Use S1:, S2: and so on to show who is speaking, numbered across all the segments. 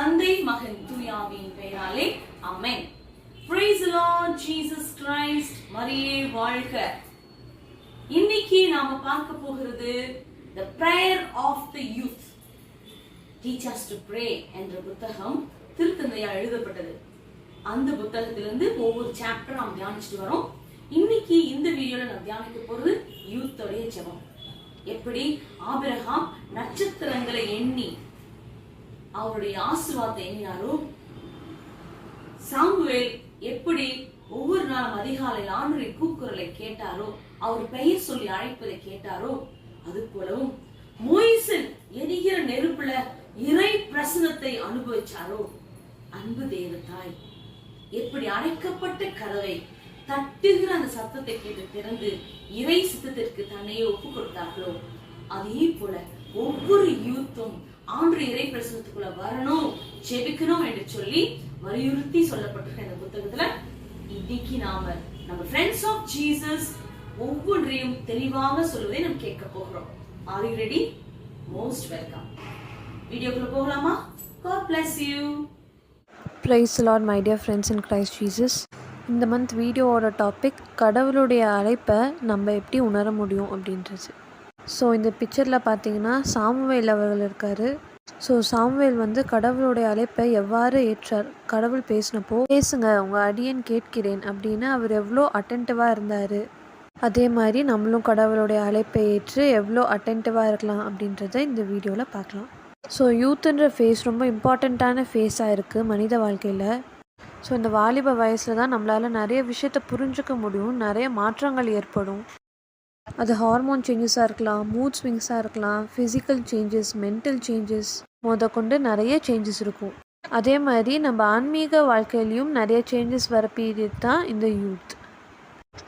S1: தந்தை மகன் தூயாவின் பெயராலே ஆமென். Praise the Lord Jesus Christ. மரியே வாழ்க. இன்னைக்கு நாம பார்க்க போகிறது The Prayer of the Youth. Teach us to pray என்ற புத்தகம் திருத்தந்தையால் எழுதப்பட்டது. அந்த புத்தகத்திலிருந்து ஒவ்வொரு சாப்டர் நாம் தியானிச்சுட்டு வரோம். இன்னைக்கு இந்த வீடியோல நாம் தியானிக்க போறது யூத்தோடைய ஜெபம். எப்படி ஆபிரகாம் நட்சத்திரங்களை எண்ணி அவருடைய ஆசீர்வாதத்தை எண்ணினாரோ, சாமுவேல் எப்படி ஒவ்வொரு நாளும் அதிகாலையில் ஆண்டவருடைய கூக்குரலை கேட்டாரோ, அவர் பெயர் சொல்லி அழைப்பதை கேட்டாரோ, அது போலவும் மோயிசன் எரிகிற நெருப்புல இறை பிரசனத்தை அனுபவிச்சாரோ, அன்பு தேவதாய் எப்படி அடைக்கப்பட்ட கதவை தட்டுகிற அந்த சத்தத்தை கேட்டு திறந்து இறை சித்தத்திற்கு தன்னையே ஒப்பு கொடுத்தார்களோ, அதே போல ஒவ்வொரு யூத்தும் ஆண்டு இறை பிரசனத்துக்குள்ள வரணும், ஜெபிக்கணும் என்று சொல்லி வலியுறுத்தி சொல்லப்பட்டிருக்க இந்த புத்தகத்துல இன்னைக்கு நாம நம்ம ஃப்ரெண்ட்ஸ் ஆஃப் ஜீசஸ் ஒவ்வொன்றையும் தெளிவாக சொல்வதை நம்ம கேட்க போகிறோம். Are you ready? Most welcome. வீடியோக்குள்ள போகலாமா? God bless you.
S2: Praise the Lord, my dear friends in Christ Jesus. இந்த மந்த் வீடியோவோட டாபிக் கடவுளுடைய அழைப்பை நம்ம எப்படி உணர முடியும் அப்படின்றது. ஸோ இந்த பிக்சரில் பார்த்தீங்கன்னா சாமுவேல் அவர்கள் இருக்கார். ஸோ சாமுவேல் கடவுளுடைய அழைப்பை எவ்வாறு ஏற்றார், கடவுள் பேசினப்போ பேசுங்க உங்கள் அடியேன் கேட்கிறேன் அப்படின்னு அவர் எவ்வளோ அட்டென்டிவாக இருந்தார். அதே மாதிரி நம்மளும் கடவுளுடைய அழைப்பை ஏற்று எவ்வளோ அட்டென்டிவாக இருக்கலாம் அப்படின்றத இந்த வீடியோவில் பார்க்கலாம். ஸோ யூத்துன்ற ஃபேஸ் ரொம்ப இம்பார்ட்டண்ட்டான ஃபேஸாக இருக்குது மனித வாழ்க்கையில். ஸோ இந்த வாலிப வயசில் தான் நம்மளால் நிறைய விஷயத்தை புரிஞ்சுக்க முடியும், நிறைய மாற்றங்கள் ஏற்படும். அது ஹார்மோன் சேஞ்சஸாக இருக்கலாம், மூட் ஸ்விங்ஸாக இருக்கலாம், ஃபிசிக்கல் சேஞ்சஸ், மென்டல் சேஞ்சஸ் கொண்டு நிறைய சேஞ்சஸ் இருக்கும். அதே மாதிரி நம்ம ஆன்மீக வாழ்க்கையிலையும் நிறைய சேஞ்சஸ் வர பீரியட் தான் இந்த யூத்.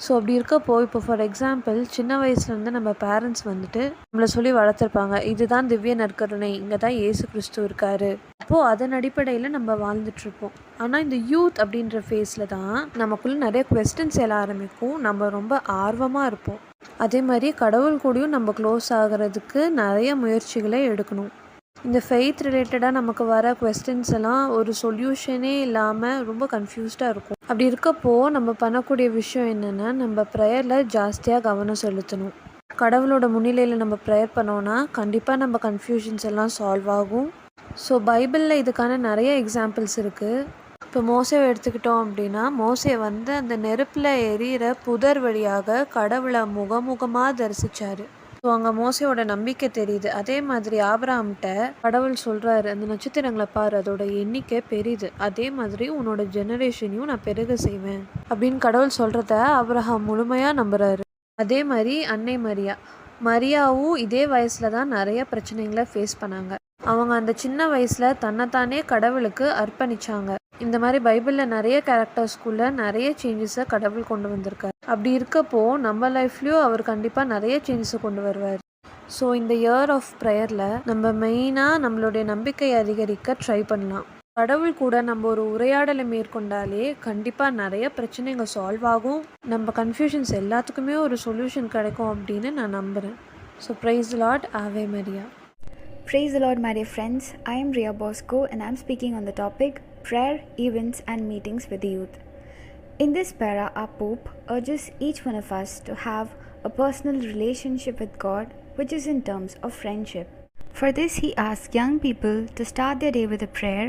S2: ஸோ அப்படி இருக்கப்போ இப்போ ஃபார் எக்ஸாம்பிள் சின்ன வயசுலேருந்து நம்ம பேரண்ட்ஸ் நம்மளை சொல்லி வளர்த்துருப்பாங்க, இதுதான் திவ்ய நற்கருணை, இங்கே தான் இயேசு கிறிஸ்து இருக்காரு. அப்போது அதன் அடிப்படையில் நம்ம வாழ்ந்துட்டுருப்போம். ஆனால் இந்த யூத் அப்படின்ற ஃபேஸில் தான் நமக்குள்ளே நிறைய குவெஸ்டன்ஸ் எழ ஆரம்பிக்கும், நம்ம ரொம்ப ஆர்வமாக இருப்போம். அதே மாதிரி கடவுள் கூடயும் நம்ம க்ளோஸ் ஆகிறதுக்கு நிறைய முயற்சிகளை எடுக்கணும். இந்த ஃபெய்த் ரிலேட்டடாக நமக்கு வர குவெஸ்டன்ஸ் எல்லாம் ஒரு சொல்யூஷனே இல்லாமல் ரொம்ப கன்ஃபியூஸ்டாக இருக்கும். அப்படி இருக்கப்போ நம்ம பண்ணக்கூடிய விஷயம் என்னென்னா, நம்ம ப்ரேயரில் ஜாஸ்தியாக கவனம் செலுத்தணும். கடவுளோட முன்னிலையில் நம்ம ப்ரேயர் பண்ணோன்னா கண்டிப்பாக நம்ம கன்ஃபியூஷன்ஸ் எல்லாம் சால்வ் ஆகும். ஸோ பைபிளில் இதுக்கான நிறைய எக்ஸாம்பிள்ஸ் இருக்குது. இப்போ மோசேவை எடுத்துக்கிட்டோம் அப்படின்னா, மோசே அந்த நெருப்பில் எரியிற புதர் வழியாக கடவுளை முகமுகமாக தரிசித்தார். ஸோ அங்கே மோசையோட நம்பிக்கை தெரியுது. அதே மாதிரி ஆபிரகாம்கிட்ட கடவுள் சொல்கிறாரு, அந்த நட்சத்திரங்களை பாரு, அதோட எண்ணிக்கை பெரிது, அதே மாதிரி உன்னோட ஜெனரேஷனையும் நான் பெருக செய்வேன் அப்படின்னு கடவுள் சொல்கிறத ஆபிரகாம் முழுமையாக நம்புகிறாரு. அதே மாதிரி அன்னை மரியாவும் இதே வயசில் தான் நிறைய பிரச்சனைகளை ஃபேஸ் பண்ணாங்க. அவங்க அந்த சின்ன வயசில் தன்னைத்தானே கடவுளுக்கு அர்ப்பணித்தாங்க. இந்த மாதிரி பைபிளில் நிறைய கேரக்டர்ஸ்குள்ளே நிறைய சேஞ்சஸை கடவுள் கொண்டு வந்திருக்காரு. அப்படி இருக்கப்போ நம்ம லைஃப்லேயும் அவர் கண்டிப்பாக நிறைய சேஞ்சஸை கொண்டு வருவார். ஸோ இந்த இயர் ஆஃப் ப்ரேயரில் நம்ம மெயினாக நம்மளுடைய நம்பிக்கையை அதிகரிக்க ட்ரை பண்ணலாம். கடவுள் கூட நம்ம ஒரு உரையாடலை மேற்கொண்டாலே கண்டிப்பாக நிறைய பிரச்சனைகள் சால்வ் ஆகும், நம்ம கன்ஃபியூஷன்ஸ் எல்லாத்துக்குமே ஒரு சொல்யூஷன் கிடைக்கும் அப்படின்னு நான் நம்புகிறேன். So praise the Lord, Ave Maria.
S3: Praise the Lord, my dear friends. I am Ria Bosco and I am speaking on the topic Prayer, Events and Meetings with the Youth. In this para, our Pope urges each one of us to have a personal relationship with God, which is in terms of friendship. For this, he asks young people to start their day with a prayer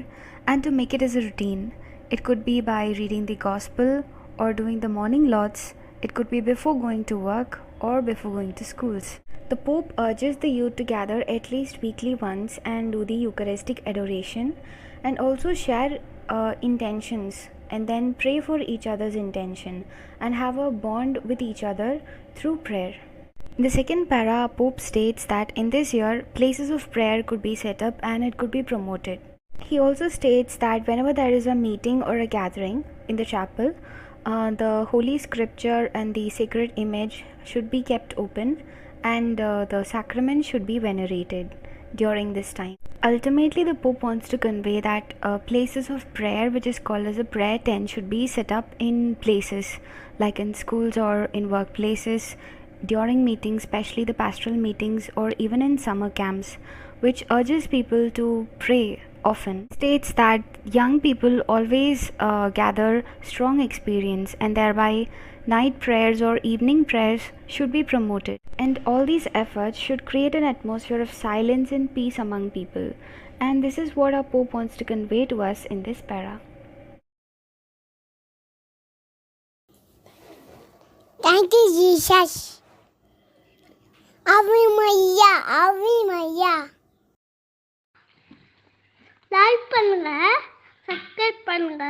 S3: and to make it as a routine. It could be by reading the Gospel or doing the morning lauds. It could be before going to work or before going to schools. The Pope urges the youth to gather at least weekly once and do the Eucharistic adoration and also share intentions and then pray for each other's intention and have a bond with each other through prayer. In the second para, Pope states that in this year, places of prayer could be set up and it could be promoted. He also states that whenever there is a meeting or a gathering in the chapel, the Holy Scripture and the sacred image should be kept open and the sacrament should be venerated during this time. Ultimately, the Pope wants to convey that places of prayer, which is called as a prayer tent, should be set up in places like in schools or in workplaces, during meetings, especially the pastoral meetings, or even in summer camps, which urges people to pray often states that young people always gather strong experience, and thereby night prayers or evening prayers should be promoted. And all these efforts should create an atmosphere of silence and peace among people. And this is what our Pope wants to convey to us in this para.
S4: Thank you, Jesus. Ave Maria, Ave Maria. Like பண்ணுங்க, subscribe பண்ணுங்க.